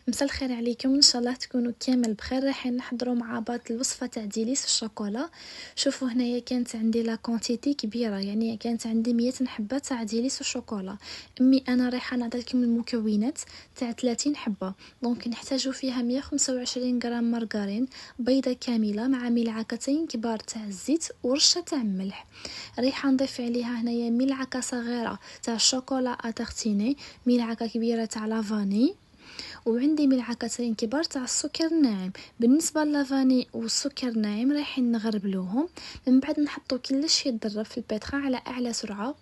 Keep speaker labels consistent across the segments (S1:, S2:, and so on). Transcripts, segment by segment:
S1: مساء الخير عليكم، ان شاء الله تكونوا كامل بخير. راح نحضروا مع بعض الوصفه تاع ديليس الشوكولا. شوفوا هنايا كانت عندي لا كونتيتي كبيره، يعني كانت عندي 100 حبه تاع ديليس الشوكولا. انا رايحه نعطيكم المكونات تاع 30 حبه. دونك نحتاجوا فيها 125 غرام مارغرين، بيضه كامله مع ملعقتين كبار تاع الزيت ورشه تاع ملح. رايحه نضيف عليها هنايا ملعقه صغيره تاع الشوكولا اتارتيني، ملعقه كبيره تاع لافاني، وعندي ملعقتين كبار تاع السكر الناعم. بالنسبه للافاني والسكر الناعم رايحين نغربلوهم، من بعد نحطو كلش يتضرب في البيتخا على اعلى سرعه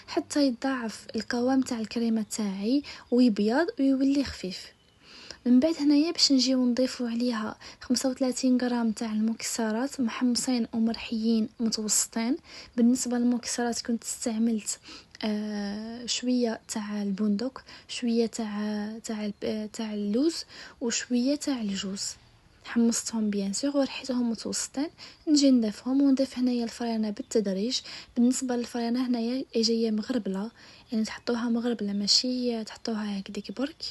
S1: حتى يتضاعف القوام تاع الكريمه تاعي ويبيض ويولي خفيف. من بعد هنايا باش نجيو نضيفو عليها 35 غرام تاع المكسرات محمصين ومرحيين متوسطين. بالنسبه للمكسرات كنت استعملت شويه تاع البندق، شويه تاع اللوز، وشويه تاع الجوز. حمصتهم بيان سور ورحيتهم متوسطين. نجي نضيفهم ونضيف هنايا الفرينه بالتدريج. بالنسبه للفرينه هنايا جايه مغربله، يعني تحطوها مغربله ماشي تحطوها هكذاك برك.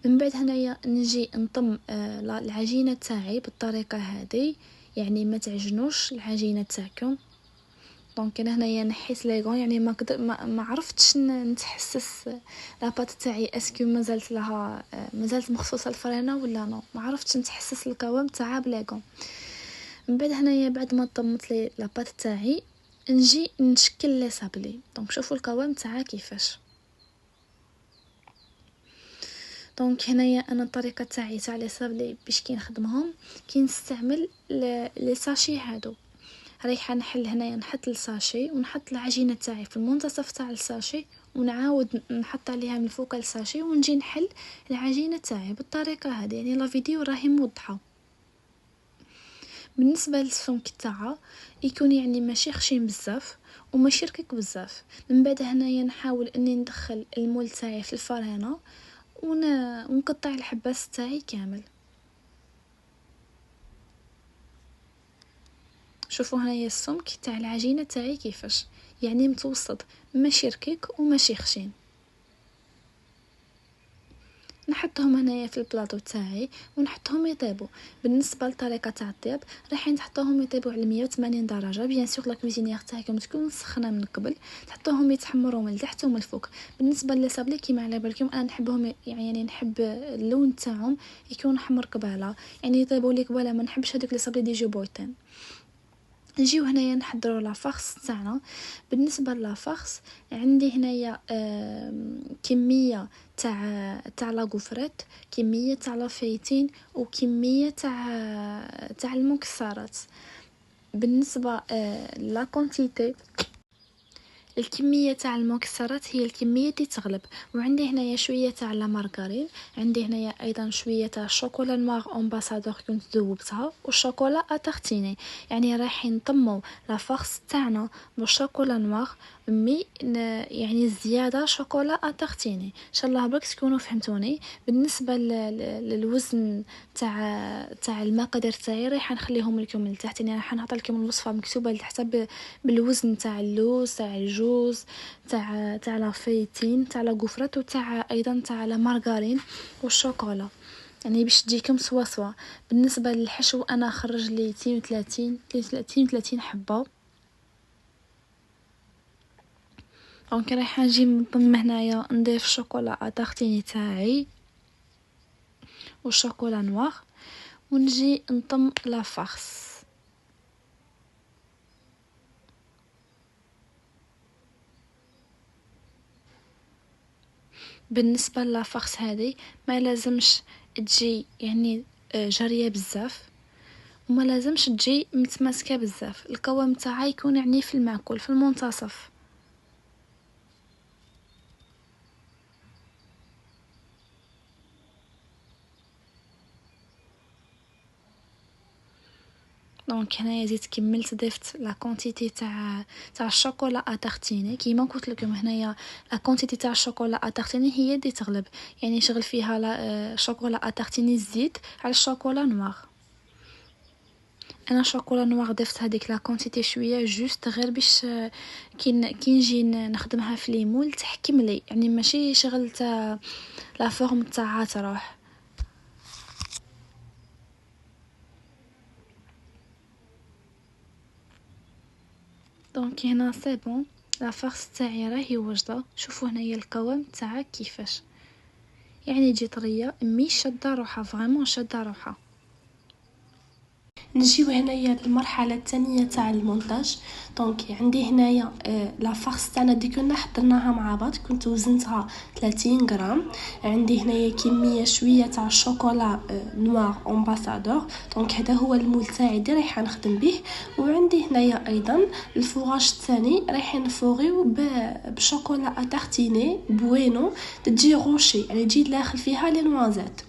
S1: من بعد هنايا نجي نطم العجينه تاعي بالطريقه هذه، يعني ما تعجنوش العجينه تاعكم. دونك انا هنايا نحيت ليغون، يعني ما عرفتش نتحسس لاباط تاعي اسكو مازالت لها مازالت مخصوصه الفرينه ولا نو، ما عرفتش نتحسس القوام تاعها بليغون. من بعد هنايا بعد ما طمت لي لاباط تاعي نجي نشكل لي صابلي. دونك شوفوا القوام تاعها كيفاش. دونك هنايا انا الطريقه تاعي تاع لي صابلي باش كي نخدمهم كي نستعمل لي ساشي هادو. رايحه نحل هنايا نحط الساشي ونحط العجينه تاعي في المنتصف تاع الساشي، ونعاود نحط عليها من فوق الساشي ونجي نحل العجينه تاعي بالطريقه هذه. يعني لا فيديو راهي موضحه. بالنسبه للسمك تاعها يكون يعني ماشي خشين بزاف وماشي ركيك بزاف. من بعد هنايا نحاول اني ندخل المول تاعي في الفرينه ونقطع الحباس تاعي كامل. شوفوا هنايا السمك تاع العجينه تاعي كيفاش، يعني متوسط، ماشي ركيك وماشي خشين. نحطهم هنايا في البلاطو تاعي ونحطهم يطيبوا. بالنسبه لطريقه تاع الطياب راح نحطوهم يطيبوا على 180 درجه. بيان سور لا كوزينيير تاعكم تكون سخنه من قبل، تحطوهم يتحمروا من تحت ومن الفوق. بالنسبه لي صابلي كيما على بالكم انا نحبهم، يعني نحب اللون تاعهم يكون احمر قباله، يعني يطيبوا لي قباله. ما نحبش هذوك لي صابلي دي جو بويتين. نجيو هنايا نحضروا لافارس تاعنا. بالنسبه لافارس عندي هنايا كميه تاع لاغوفريت، كميه تاع لافيتين، وكميه تاع المكسرات. بالنسبه لا كونتيتي الكميه تاع المكسرات هي الكميه اللي تغلب. وعندي هنايا شويه تاع لا مارغرين، عندي هنايا ايضا شويه تاع الشوكولا نوار امباسادور كنت ذوبتها، والشوكولا اتارتيني. يعني راح نطمو لا فارس تاعنا بالشوكولا نوار يعني زياده شوكولا اتارتيني. ان شاء الله برك تكونوا فهمتوني. بالنسبه للوزن تاع المقادير تاعي راح نخليهم لكم لتحت، يعني راح نحط لكم الوصفه مكتوبه لتحت بالوزن تاع اللوز تاع الجوز تاع لافيتين تاع لاغوفرات وتاع ايضا تاع لا مارغرين والشوكولا، يعني باش تجيكم سوا. بالنسبه للحشو انا خرج لي 32 حبه. دونك رايحه نجي نضم هنايا نضيف شوكولا اتارتيني تاعي والشوكولا نوار، ونجي نطم لا فارس. بالنسبه لافارس هذه ما لازمش تجي يعني جاريه بزاف، وما لازمش تجي متماسكه بزاف. القوام تاعها يكون يعني في المعقول في المنتصف. دونك هنايا زيد كملت ضفت لا كونتيتي تاع الشوكولا اتارتيني. كيما قلت لكم هنايا لا كونتيتي تاع الشوكولا اتارتيني هي اللي تغلب، يعني شغل فيها لا شوكولا اتارتيني الزيت على الشوكولا نوار. انا شوكولا نوار ضفت هذيك لا كونتيتي شويه جوست غير باش كي نجي نخدمها في ليمول تحكم لي، يعني ماشي شغل تاع لا فورم تاعها تروح. دونك هنا سي بون لا فارس تاعي راهي واجده. شوفوا هنايا القوام تاعها كيفاش، يعني تجي طريه مي شاده روحها، فريمون شاده روحها.
S2: نجيو هنايا للمرحله الثانيه تاع المونتاج. دونك عندي هنايا لا فارس تاعنا دي كنا حضرناها مع بعض، كنت وزنتها 30 غرام. عندي هنايا كميه شويه تاع الشوكولا نوار امباسادور. دونك هذا هو المول تاعي اللي رايحه نخدم به. وعندي هنايا ايضا الفوغاج الثاني رايحين نفوغيو بشوكولا اتارتيني بوينو تجي روشي، يعني تجي داخل فيها لي نوازات.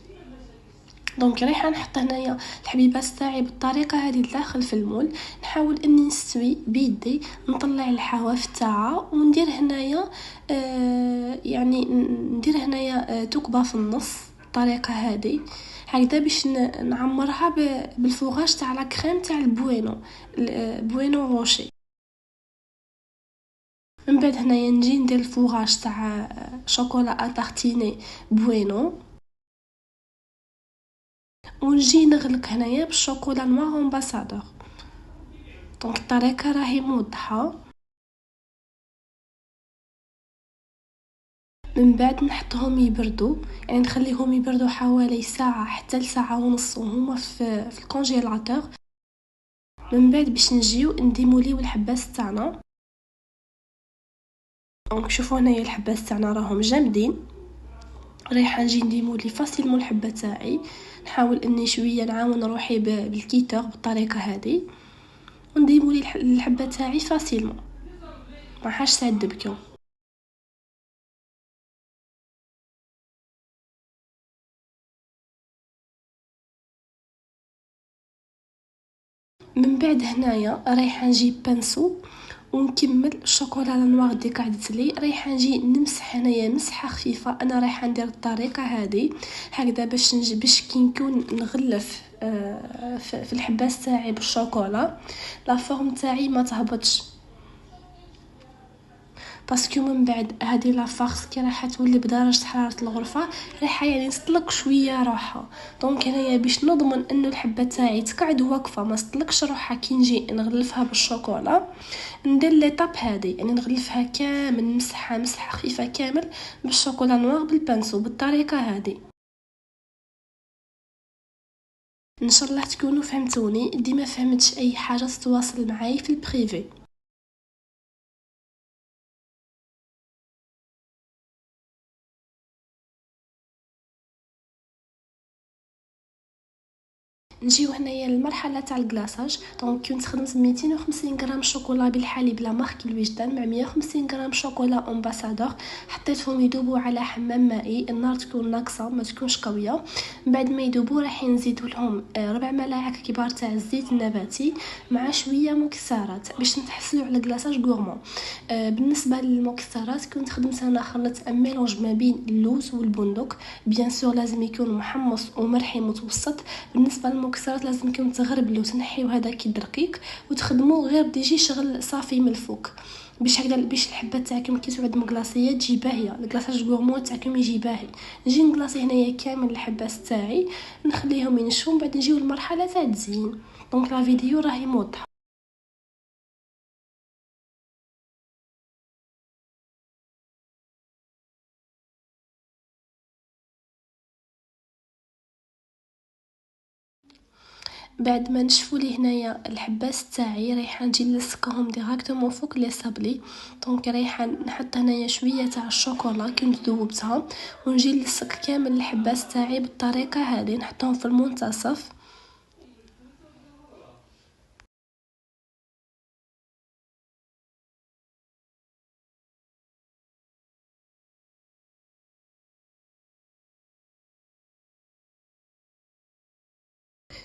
S2: دونك رايحه نحط هنايا الحبيبات تاعي بالطريقه هذه داخل في المول. نحاول اني نستوي بيدي، نطلع الحواف تاعها وندير هنايا يعني ندير هنايا تكبه في النص بالطريقه هذه هكذا باش نعمرها بالفوغاج تاع لا كريم تاع البوينو بوينو روشي. من بعد هنايا نجي ندير الفوغاج تاع شوكولا اتارتيني بوينو، ونجي نغلق هنايا بالشوكولا نوار امباسادور. دونك الطريقه راهي موضحه. من بعد نحطهم يبردوا، يعني نخليهم يبردوا حوالي ساعه حتى لساعه ونص وهما في الكونجيلاتور. من بعد باش نجيو نديموليو الحباس تاعنا. دونك شوفوا هنايا الحباس تاعنا راهم جامدين. رايحه نجي نديمولي فاسيلمون الحبه تاعي، نحاول اني شويه نعاون روحي بالكيتور بالطريقه هذه، ونديمولي الحبه تاعي فاسيلمون ما حاش تعذبكم. من بعد هنايا رايحه نجيب بانسو ونكمل الشوكولا نوار دي قعدت لي. رايحه نجي نمسح هنايا مسحه خفيفه. انا رايحه ندير الطريقه هذه هكذا باش كي نكون نغلف في الحباس تاعي بالشوكولا لا فورم تاعي ما تهبطش، باسكو من بعد هذه لا فارس كي راح تولي بدرجه حراره الغرفه رايحه يعني تطلق شويه روحها. دونك هنايا باش نضمن انه الحبه تاعي تقعد واقفه ما تطلقش روحها كي نجي نغلفها بالشوكولا، ندير ليطاب هذه يعني نغلفها كامل مسحه مسحه خفيفه كامل بالشوكولا نوار بالبانسو بالطريقه هذه. ان شاء الله تكونوا فهمتوني. ديما فهمتش اي حاجه تتواصل معايا في البريفي. نجيو هنايا للمرحله تاع الكلاصاج. دونك كنت خدمت 250 غرام شوكولا بالحليب بلا مارك الوجدان مع 150 غرام شوكولا امباسادور. حطيتهم يذوبوا على حمام مائي، النار تكون ناقصه ما تكونش قويه. بعد ما يذوبوا راح نزيدوا لهم 4 ملاعق كبار تاع الزيت النباتي مع شويه مكسرات باش نتحصلوا على كلاصاج غورمون. بالنسبه للمكسرات كنت خدمت انا خلطت ميلونج ما بين اللوز والبندق. بيان سور لازم يكون محمص ومرحي متوسط. بالنسبه للمكسرات لازم يكون تغربلو تنحيو هذاك الدقيق وتخدموا غير ديجي شغل صافي من الفوق باش هكذا باش الحبه تاعكم كي تعود مكلاصيه تجي باهيه، الكلاصاج غورمون تاعكم يجي باهي. نجي نكلاصي هنايا كامل الحباس تاعي نخليهم ينشفوا. بعد نجيو للمرحله تاع التزيين. دونك لا فيديو راهي موضحه. بعد ما نشفوا لي هنايا الحباس تاعي رايحه نجي نلصقهم ديراكتومون فوق لي صابلي. دونك رايحه نحط هنايا شويه تاع الشوكولا كنت ذوبتها ونجي نلصق كامل الحباس تاعي بالطريقه هذه نحطهم في المنتصف.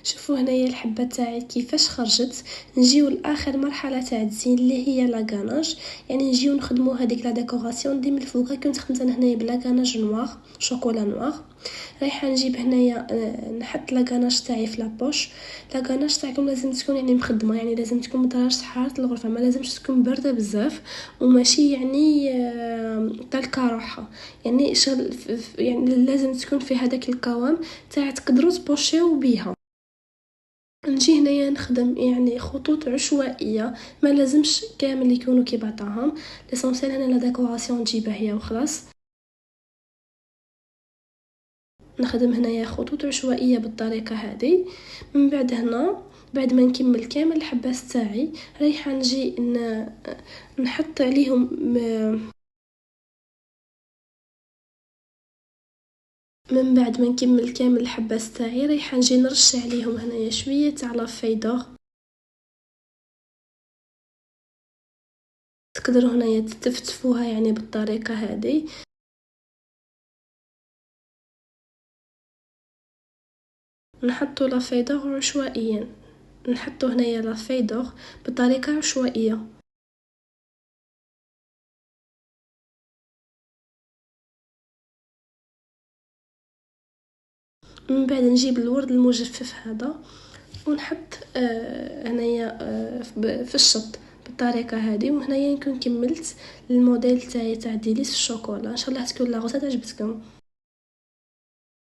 S2: شوفوا هنايا الحبه تاعي كيفاش خرجت. نجيو لاخر مرحله تاع التزيين اللي هي لاغاناج، يعني نجيو نخدموا هذيك لا ديكوراسيون دي من الفوق. كنت خدمت انا هنايا بلاغاناج نوار شوكولا نوار. رايحه نجيب هنايا نحط لاغاناج تاعي في لابوش. لاغاناج تاعكم لازم تكون يعني مخدمه، يعني لازم تكون بدرجه حراره الغرفه، ما لازمش تكون بارده بزاف وماشي يعني تلقى روحها، يعني شغل يعني لازم تكون في هذاك القوام تاع تقدروا تبوشيو بيها. نجي هنايا نخدم يعني خطوط عشوائيه، ما لازمش كامل يكونوا كي بعضهم. ليسونسيال هنا لا ديكوراسيون تجيبها هي وخلاص. نخدم هنايا خطوط عشوائيه بالطريقه هذه. من بعد هنا بعد ما نكمل كامل الحباس تاعي رايحه نجي نحط عليهم من بعد ما نكمل كامل الحباس تاعي رايحه نجي نرش عليهم هنايا شويه تاع لافيدور. تقدروا هنايا تفتفوها يعني بالطريقه هذه. نحطوا لافيدور عشوائيا، نحطوا هنايا لافيدور بطريقه عشوائيه. من بعد نجيب الورد المجفف هذا ونحط هنايا في الشط بالطريقه هذه. وهنايا نكون كملت الموديل تاعي تاع ديليس الشوكولا. ان شاء الله تكون لا غوصه تعجبتكم.